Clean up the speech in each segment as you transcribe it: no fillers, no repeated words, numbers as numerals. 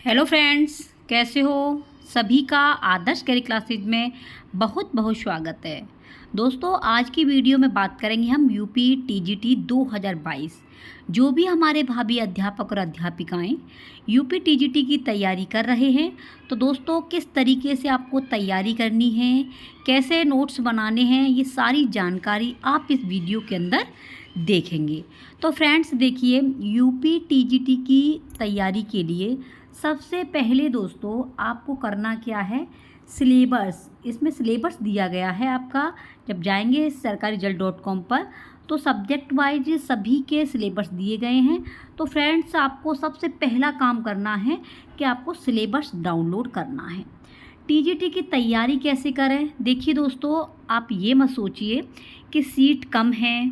Hello friends, कैसे हो? सभी का आदर्श कैरी क्लासेज में बहुत बहुत स्वागत है। दोस्तों, आज की वीडियो में बात करेंगे हम यूपी टीजीटी 2022। जो भी हमारे भाभी अध्यापक और अध्यापिकाएं यूपी टीजीटी की तैयारी कर रहे हैं, तो दोस्तों किस तरीके से आपको तैयारी करनी है, कैसे नोट्स बनाने हैं, ये सारी जानकारी आप इस वीडियो के अंदर देखेंगे। तो फ्रेंड्स देखिए, यूपी टीजीटी की तैयारी के लिए सबसे पहले दोस्तों आपको करना क्या है, सिलेबस। इसमें सिलेबस दिया गया है आपका। जब जाएंगे sarkari.com पर तो सब्जेक्ट वाइज सभी के सिलेबस दिए गए हैं। तो फ्रेंड्स, आपको सबसे पहला काम करना है कि आपको सिलेबस डाउनलोड करना है। टीजीटी की तैयारी कैसे करें? देखिए दोस्तों, आप ये मत सोचिए कि सीट कम है,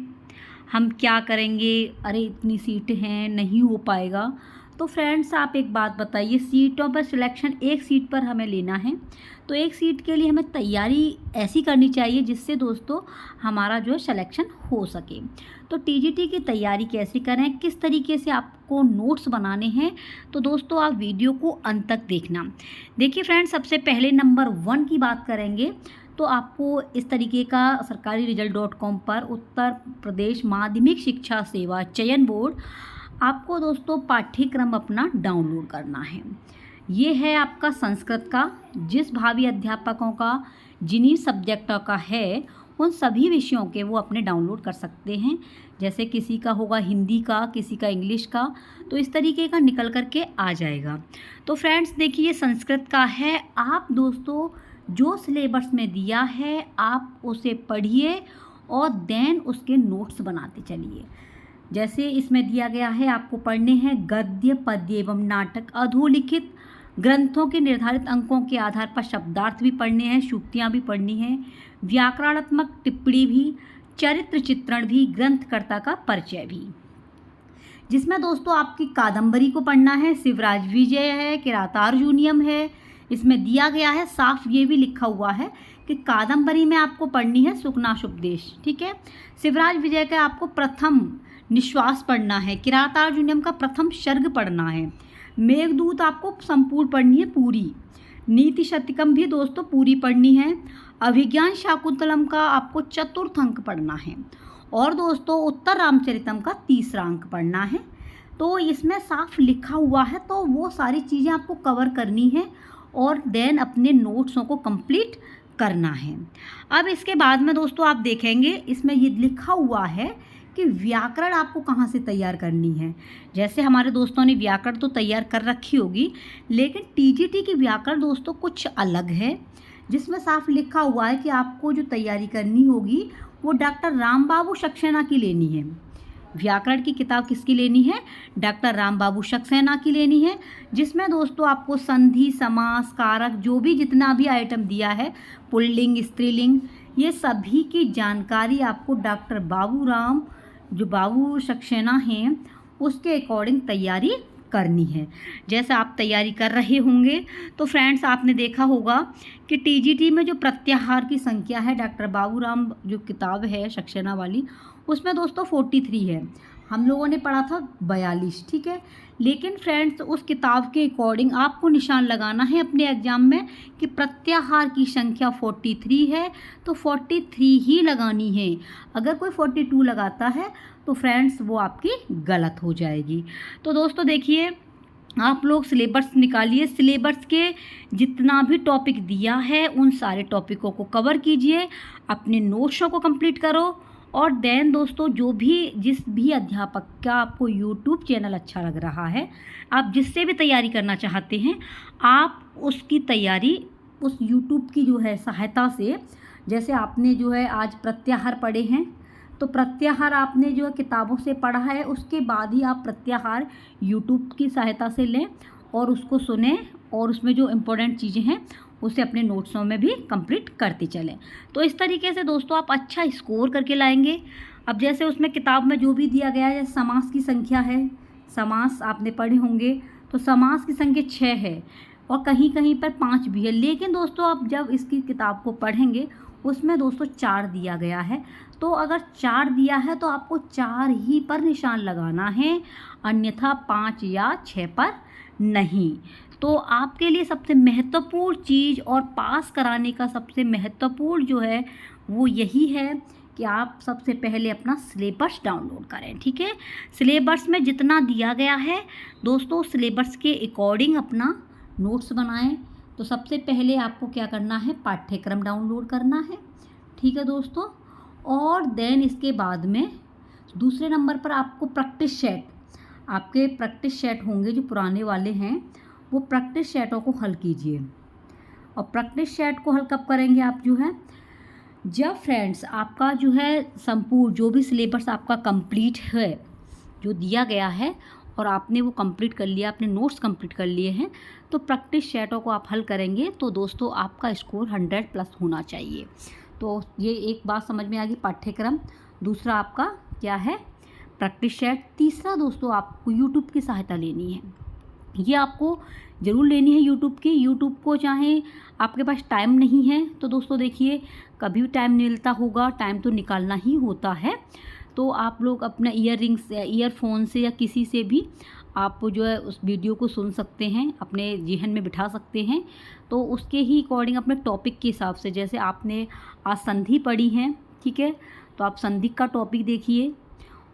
हम क्या करेंगे, अरे इतनी सीटें हैं, नहीं हो पाएगा। तो फ्रेंड्स, आप एक बात बताइए, सीटों पर सिलेक्शन एक सीट पर हमें लेना है, तो एक सीट के लिए हमें तैयारी ऐसी करनी चाहिए जिससे दोस्तों हमारा जो है सिलेक्शन हो सके। तो टीजीटी की तैयारी कैसे करें, किस तरीके से आपको नोट्स बनाने हैं, तो दोस्तों आप वीडियो को अंत तक देखना। देखिए फ्रेंड्स, सबसे पहले नंबर 1 की बात करेंगे तो आपको इस तरीके का sarkari.com पर उत्तर प्रदेश माध्यमिक शिक्षा सेवा चयन बोर्ड आपको दोस्तों पाठ्यक्रम अपना डाउनलोड करना है। ये है आपका संस्कृत का। जिस भावी अध्यापकों का जिन्हीं सब्जेक्टों का है, उन सभी विषयों के वो अपने डाउनलोड कर सकते हैं। जैसे किसी का होगा हिंदी का, किसी का इंग्लिश का, तो इस तरीके का निकल करके आ जाएगा। तो फ्रेंड्स देखिए, संस्कृत का है। आप दोस्तों जो सिलेबस में दिया है आप उसे पढ़िए और देन उसके नोट्स बनाते चलिए। जैसे इसमें दिया गया है, आपको पढ़ने हैं गद्य, पद्य एवं नाटक, अधोलिखित ग्रंथों के निर्धारित अंकों के आधार पर शब्दार्थ भी पढ़ने हैं, सूक्तियाँ भी पढ़नी हैं, व्याकरणात्मक टिप्पणी भी, चरित्र चित्रण भी, ग्रंथकर्ता का परिचय भी। जिसमें दोस्तों आपकी कादम्बरी को पढ़ना है, शिवराज विजय है, किरातार्जुनीयम है। इसमें दिया गया है, साफ ये भी लिखा हुआ है कि कादम्बरी में आपको पढ़नी है सुकनाशुपदेश, ठीक है। शिवराज विजय का आपको प्रथम निश्वास पढ़ना है, किरातार्जुनीयम का प्रथम सर्ग पढ़ना है, मेघदूत आपको संपूर्ण पढ़नी है पूरी, नीति शतकम भी दोस्तों पूरी पढ़नी है, अभिज्ञान शाकुंतलम का आपको चतुर्थ अंक पढ़ना है, और दोस्तों उत्तर रामचरितम का तीसरा अंक पढ़ना है। तो इसमें साफ लिखा हुआ है, तो वो सारी चीज़ें आपको कवर करनी है और देन अपने नोट्सों को कंप्लीट करना है। अब इसके बाद में दोस्तों आप देखेंगे, इसमें ये लिखा हुआ है कि व्याकरण आपको कहाँ से तैयार करनी है। जैसे हमारे दोस्तों ने व्याकरण तो तैयार कर रखी होगी, लेकिन टीजीटी की व्याकरण दोस्तों कुछ अलग है, जिसमें साफ लिखा हुआ है कि आपको जो तैयारी करनी होगी वो डॉक्टर राम बाबू सक्सेना की लेनी है। व्याकरण की किताब किसकी लेनी है? डॉक्टर राम बाबू सक्सेना की लेनी है। जिसमें दोस्तों आपको संधि, समास, कारक, जो भी जितना भी आइटम दिया है, पुल्लिंग, स्त्रीलिंग, ये सभी की जानकारी आपको डॉक्टर बाबू सक्सेना हैं उसके अकॉर्डिंग तैयारी करनी है। जैसे आप तैयारी कर रहे होंगे तो फ्रेंड्स आपने देखा होगा कि टीजीटी में जो प्रत्याहार की संख्या है, डॉक्टर बाबूराम जो किताब है सक्सेना वाली, उसमें दोस्तों 43 है। हम लोगों ने पढ़ा था 42, ठीक है। लेकिन फ्रेंड्स उस किताब के अकॉर्डिंग आपको निशान लगाना है अपने एग्जाम में कि प्रत्याहार की संख्या 43 है, तो 43 ही लगानी है। अगर कोई 42 लगाता है तो फ्रेंड्स वो आपकी गलत हो जाएगी। तो दोस्तों देखिए, आप लोग सिलेबस निकालिए, सिलेबस के जितना भी टॉपिक दिया है उन सारे टॉपिकों को कवर कीजिए, अपने नोट्सों को कंप्लीट करो, और देन दोस्तों जिस भी अध्यापक का आपको यूट्यूब चैनल अच्छा लग रहा है, आप जिससे भी तैयारी करना चाहते हैं, आप उसकी तैयारी उस यूट्यूब की जो है सहायता से, जैसे आपने जो है आज प्रत्याहार पढ़े हैं, तो प्रत्याहार आपने जो है किताबों से पढ़ा है, उसके बाद ही आप प्रत्याहार यूट्यूब की सहायता से लें और उसको सुने, और उसमें जो इम्पोर्टेंट चीज़ें हैं उसे अपने नोट्सों में भी कंप्लीट करते चलें। तो इस तरीके से दोस्तों आप अच्छा स्कोर करके लाएंगे। अब जैसे उसमें किताब में जो भी दिया गया है, समास की संख्या है, समास आपने पढ़े होंगे, तो समास की संख्या 6 है और कहीं कहीं पर 5 भी है। लेकिन दोस्तों आप जब इसकी किताब को पढ़ेंगे उसमें दोस्तों 4 दिया गया है, तो अगर 4 दिया है तो आपको 4 ही पर निशान लगाना है, अन्यथा 5 या 6 पर नहीं। तो आपके लिए सबसे महत्वपूर्ण चीज़ और पास कराने का सबसे महत्वपूर्ण जो है वो यही है कि आप सबसे पहले अपना सिलेबस डाउनलोड करें। ठीक है, सिलेबस में जितना दिया गया है दोस्तों, सिलेबस के अकॉर्डिंग अपना नोट्स बनाएं। तो सबसे पहले आपको क्या करना है, पाठ्यक्रम डाउनलोड करना है। ठीक है दोस्तों, और देन इसके बाद में दूसरे नंबर पर आपको प्रैक्टिस सेट, आपके प्रैक्टिस सेट होंगे जो पुराने वाले हैं, वो प्रैक्टिस सेटों को हल कीजिए। और प्रैक्टिस सेट को हल कब करेंगे आप, जो है जब फ्रेंड्स आपका जो है संपूर्ण जो भी सिलेबस आपका कंप्लीट है, जो दिया गया है और आपने वो कंप्लीट कर लिया, अपने नोट्स कंप्लीट कर लिए हैं, तो प्रैक्टिस सेटों को आप हल करेंगे तो दोस्तों आपका स्कोर 100+ होना चाहिए। तो ये एक बात समझ में आ गई, पाठ्यक्रम। दूसरा आपका क्या है, प्रैक्टिस सेट। तीसरा दोस्तों आपको यूट्यूब की सहायता लेनी है। ये आपको ज़रूर लेनी है यूट्यूब की। यूट्यूब को चाहे आपके पास टाइम नहीं है तो दोस्तों देखिए, कभी भी टाइम नहीं मिलता होगा, टाइम तो निकालना ही होता है। तो आप लोग अपना ईयररिंग्स या ईयरफोन से या किसी से भी आप जो है उस वीडियो को सुन सकते हैं, अपने जेहन में बिठा सकते हैं। तो उसके ही अकॉर्डिंग अपने टॉपिक के हिसाब से, जैसे आपने आज संधि पढ़ी है, ठीक है, तो आप संधि का टॉपिक देखिए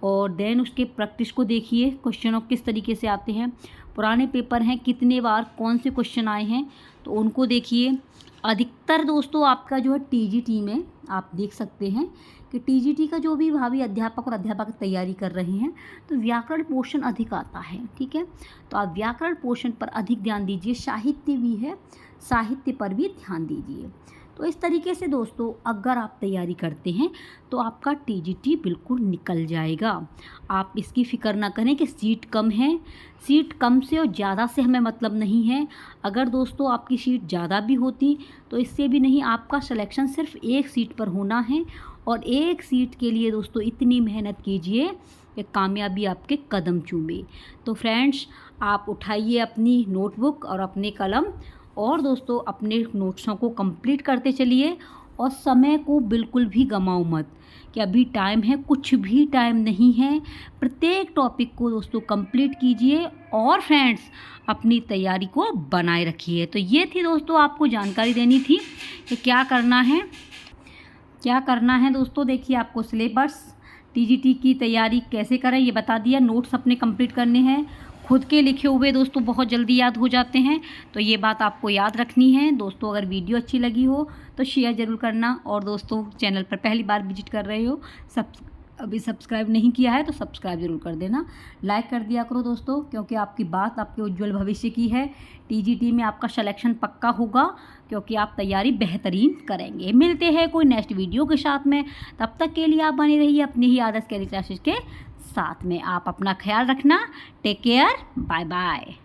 और देन उसके प्रैक्टिस को देखिए, क्वेश्चनों किस तरीके से आते हैं, पुराने पेपर हैं कितने बार कौन से क्वेश्चन आए हैं तो उनको देखिए। अधिकतर दोस्तों आपका जो है टीजीटी में आप देख सकते हैं कि टीजीटी का जो भी भावी अध्यापक और अध्यापक तैयारी कर रहे हैं तो व्याकरण पोर्शन अधिक आता है। ठीक है, तो आप व्याकरण पोर्शन पर अधिक ध्यान दीजिए, साहित्य भी है, साहित्य पर भी ध्यान दीजिए। तो इस तरीके से दोस्तों अगर आप तैयारी करते हैं तो आपका टीजीटी बिल्कुल निकल जाएगा। आप इसकी फ़िक्र ना करें कि सीट कम है, सीट कम से और ज़्यादा से हमें मतलब नहीं है। अगर दोस्तों आपकी सीट ज़्यादा भी होती तो इससे भी नहीं, आपका सिलेक्शन सिर्फ एक सीट पर होना है और एक सीट के लिए दोस्तों इतनी मेहनत कीजिए कि कामयाबी आपके कदम चूमे। तो फ्रेंड्स आप उठाइए अपनी नोटबुक और अपने कलम और दोस्तों अपने नोट्सों को कंप्लीट करते चलिए और समय को बिल्कुल भी गंवाओ मत कि अभी टाइम है, कुछ भी टाइम नहीं है। प्रत्येक टॉपिक को दोस्तों कंप्लीट कीजिए और फ्रेंड्स अपनी तैयारी को बनाए रखिए। तो ये थी दोस्तों आपको जानकारी देनी थी कि क्या करना है, क्या करना है दोस्तों। देखिए आपको सिलेबस, टीजीटी की तैयारी कैसे करें ये बता दिया, नोट्स अपने कंप्लीट करने हैं। खुद के लिखे हुए दोस्तों बहुत जल्दी याद हो जाते हैं, तो ये बात आपको याद रखनी है दोस्तों। अगर वीडियो अच्छी लगी हो तो शेयर ज़रूर करना और दोस्तों चैनल पर पहली बार विजिट कर रहे हो, अभी सब्सक्राइब नहीं किया है तो सब्सक्राइब ज़रूर कर देना, लाइक कर दिया करो दोस्तों, क्योंकि आपकी बात आपके उज्जवल भविष्य की है। टीजीटी में आपका सिलेक्शन पक्का होगा क्योंकि आप तैयारी बेहतरीन करेंगे। मिलते हैं कोई नेक्स्ट वीडियो के साथ में, तब तक के लिए आप बने रहिए अपनी ही आदर्श कैरियर क्लासेस के साथ में। आप अपना ख्याल रखना, टेक केयर, बाय बाय।